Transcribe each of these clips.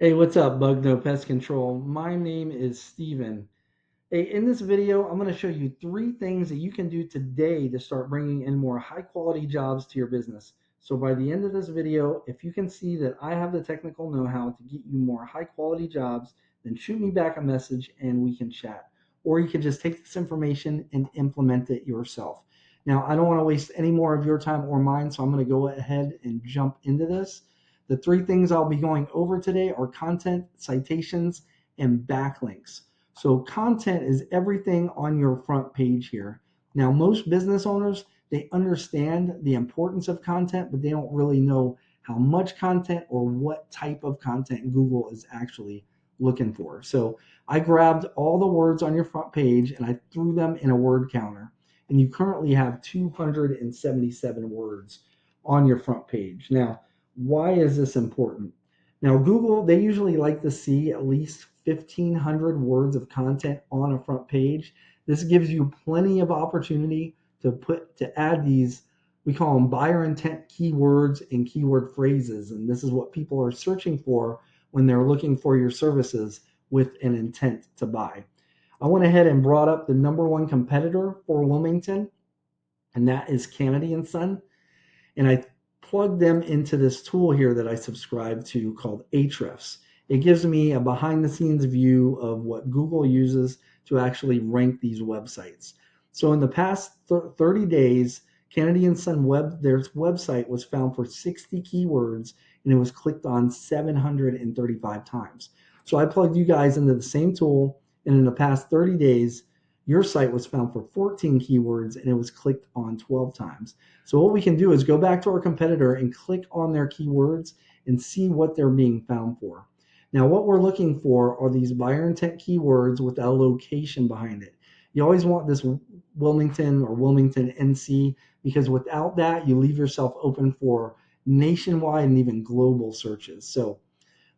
Hey, what's up, Bugno Pest Control? My name is Steven. Hey, in this video, I'm going to show you three things that you can do today to start bringing in more high quality jobs to your business. So by the end of this video, if you can see that I have the technical know-how to get you more high quality jobs, then shoot me back a message and we can chat. Or you can just take this information and implement it yourself. Now, I don't want to waste any more of your time or mine, so I'm going to go ahead and jump into this. The three things I'll be going over today are content, citations, and backlinks. So content is everything on your front page here. Now, most business owners, they understand the importance of content, but they don't really know how much content or what type of content Google is actually looking for. So I grabbed all the words on your front page and I threw them in a word counter. And you currently have 277 words on your front page. Now, why is this important? Now, Google, they usually like to see at least 1,500 words of content on a front page. This gives you plenty of opportunity to add these, we call them buyer intent keywords and keyword phrases. And this is what people are searching for when they're looking for your services with an intent to buy. I went ahead and brought up the number one competitor for Wilmington, and that is Kennedy and Son. And I plug them into this tool here that I subscribe to called Ahrefs. It gives me a behind the scenes view of what Google uses to actually rank these websites. So in the past 30 days, Kennedy and Son their website was found for 60 keywords and it was clicked on 735 times. So I plugged you guys into the same tool, and in the past 30 days, your site was found for 14 keywords and it was clicked on 12 times. So what we can do is go back to our competitor and click on their keywords and see what they're being found for. Now, what we're looking for are these buyer intent keywords with a location behind it. You always want this Wilmington or Wilmington, NC, because without that, you leave yourself open for nationwide and even global searches. So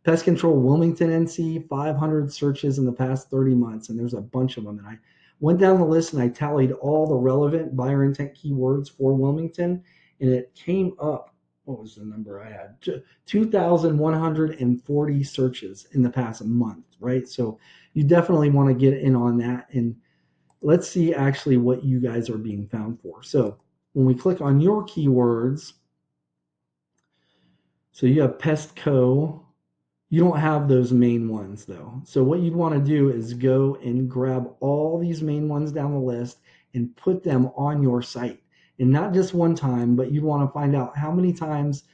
Pest Control Wilmington, NC, 500 searches in the past 30 months, and there's a bunch of them. And I went down the list and I tallied all the relevant buyer intent keywords for Wilmington, and it came up. What was the number I had? 2,140 searches in the past month, right? So you definitely want to get in on that. And let's see actually what you guys are being found for. So when we click on your keywords, so you have Pest Co. You don't have those main ones though. So what you'd want to do is go and grab all these main ones down the list and put them on your site. And not just one time, but you'd want to find out how many times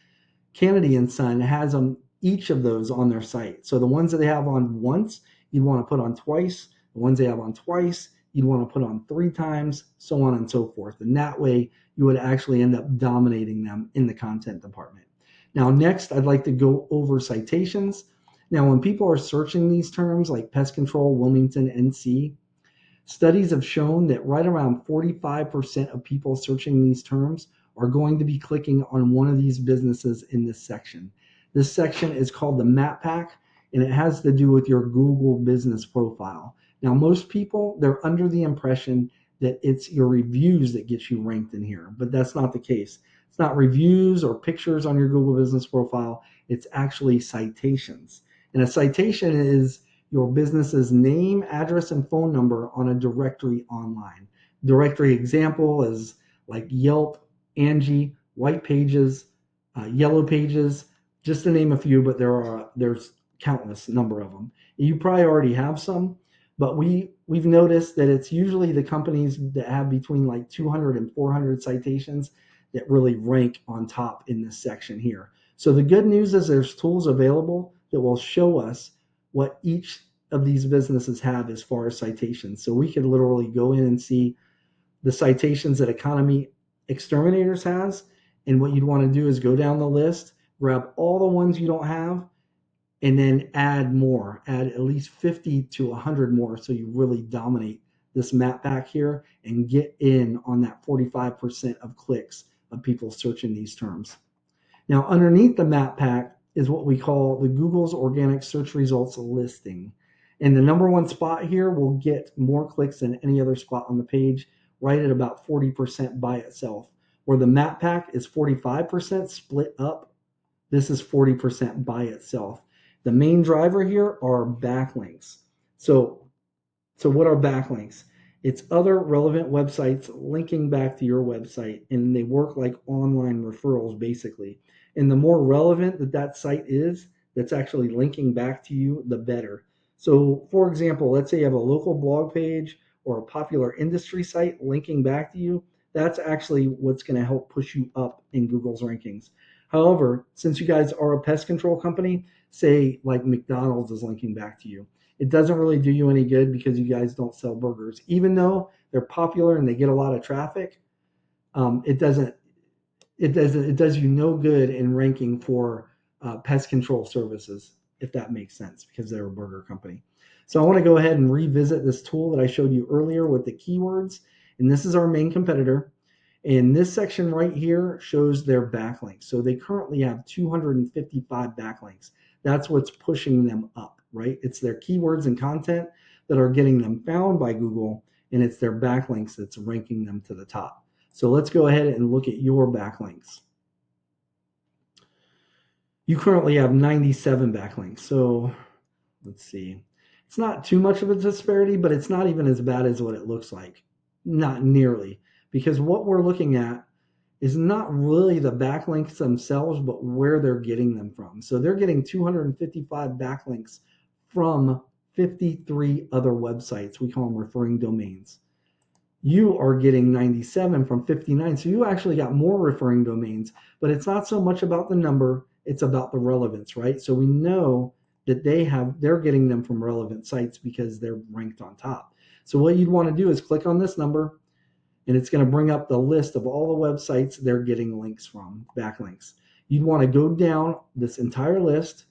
Kennedy and Son has each of those on their site. So the ones that they have on once, you'd want to put on twice. The ones they have on twice, you'd want to put on three times, so on and so forth. And that way you would actually end up dominating them in the content department. Now, next, I'd like to go over citations. Now, when people are searching these terms like pest control, Wilmington, NC, studies have shown that right around 45% of people searching these terms are going to be clicking on one of these businesses in this section. This section is called the Map Pack, and it has to do with your Google business profile. Now, most people, they're under the impression that it's your reviews that gets you ranked in here, but that's not the case. It's not reviews or pictures on your Google business profile. It's actually citations. And a citation is your business's name, address, and phone number on a directory online. Directory example is like Yelp, Angie, White Pages, Yellow Pages, just to name a few, but there's countless number of them. You probably already have some, but we've noticed that it's usually the companies that have between like 200 and 400 citations that really rank on top in this section here. So the good news is there's tools available that will show us what each of these businesses have as far as citations. So we could literally go in and see the citations that Economy Exterminators has. And what you'd want to do is go down the list, grab all the ones you don't have, and then add more, add at least 50 to 100 more so you really dominate this map back here and get in on that 45% of clicks of people searching these terms. Now, underneath the map pack is what we call the Google's organic search results listing. And the number one spot here will get more clicks than any other spot on the page, right at about 40% by itself. Where the map pack is 45% split up, this is 40% by itself. The main driver here are backlinks. So what are backlinks? It's other relevant websites linking back to your website, and they work like online referrals basically. And the more relevant that site is that's actually linking back to you, the better. So, for example, let's say you have a local blog page or a popular industry site linking back to you. That's actually what's going to help push you up in Google's rankings. However, since you guys are a pest control company, say like McDonald's is linking back to you, it doesn't really do you any good because you guys don't sell burgers. Even though they're popular and they get a lot of traffic, it does you no good in ranking for pest control services, if that makes sense, because they're a burger company. So I want to go ahead and revisit this tool that I showed you earlier with the keywords, and this is our main competitor. And this section right here shows their backlinks. So they currently have 255 backlinks. That's what's pushing them up, right? It's their keywords and content that are getting them found by Google, and it's their backlinks that's ranking them to the top. So let's go ahead and look at your backlinks. You currently have 97 backlinks. So let's see. It's not too much of a disparity, but it's not even as bad as what it looks like. Not nearly. Because what we're looking at is not really the backlinks themselves, but where they're getting them from. So they're getting 255 backlinks from 53 other websites. We call them referring domains. You are getting 97 from 59. So you actually got more referring domains, but it's not so much about the number, it's about the relevance, right? So we know that they're getting them from relevant sites because they're ranked on top. So what you'd want to do is click on this number, and it's going to bring up the list of all the websites they're getting links from, backlinks. You'd want to go down this entire list,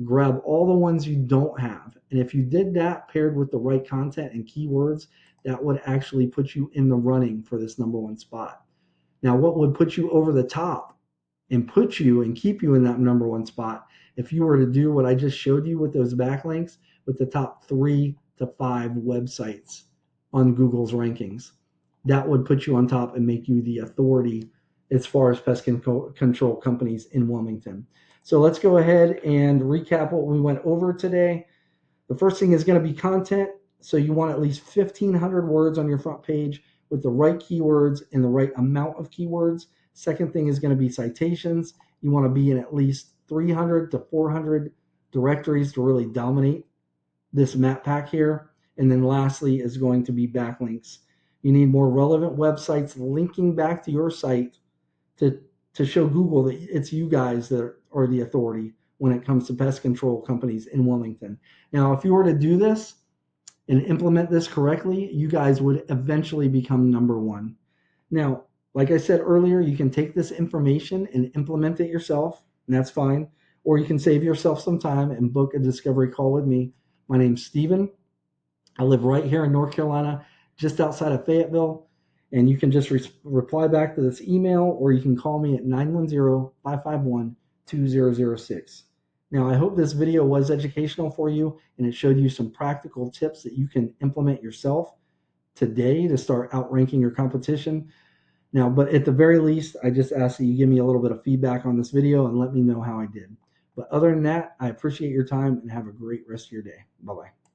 grab all the ones you don't have. And if you did that paired with the right content and keywords, that would actually put you in the running for this number one spot. Now, what would put you over the top and put you and keep you in that number one spot if you were to do what I just showed you with those backlinks with the top 3 to 5 websites on Google's rankings? That would put you on top and make you the authority as far as pest control companies in Wilmington. So let's go ahead and recap what we went over today. The first thing is going to be content. So you want at least 1,500 words on your front page with the right keywords and the right amount of keywords. Second thing is going to be citations. You want to be in at least 300 to 400 directories to really dominate this map pack here. And then lastly is going to be backlinks. You need more relevant websites linking back to your site to show Google that it's you guys that are the authority when it comes to pest control companies in Wilmington. Now, if you were to do this and implement this correctly, you guys would eventually become number one. Now, like I said earlier, you can take this information and implement it yourself, and that's fine. Or you can save yourself some time and book a discovery call with me. My name's Steven. I live right here in North Carolina, just outside of Fayetteville. And you can just reply back to this email, or you can call me at 910-551-2006. Now, I hope this video was educational for you, and it showed you some practical tips that you can implement yourself today to start outranking your competition. Now, but at the very least, I just ask that you give me a little bit of feedback on this video and let me know how I did. But other than that, I appreciate your time and have a great rest of your day. Bye-bye.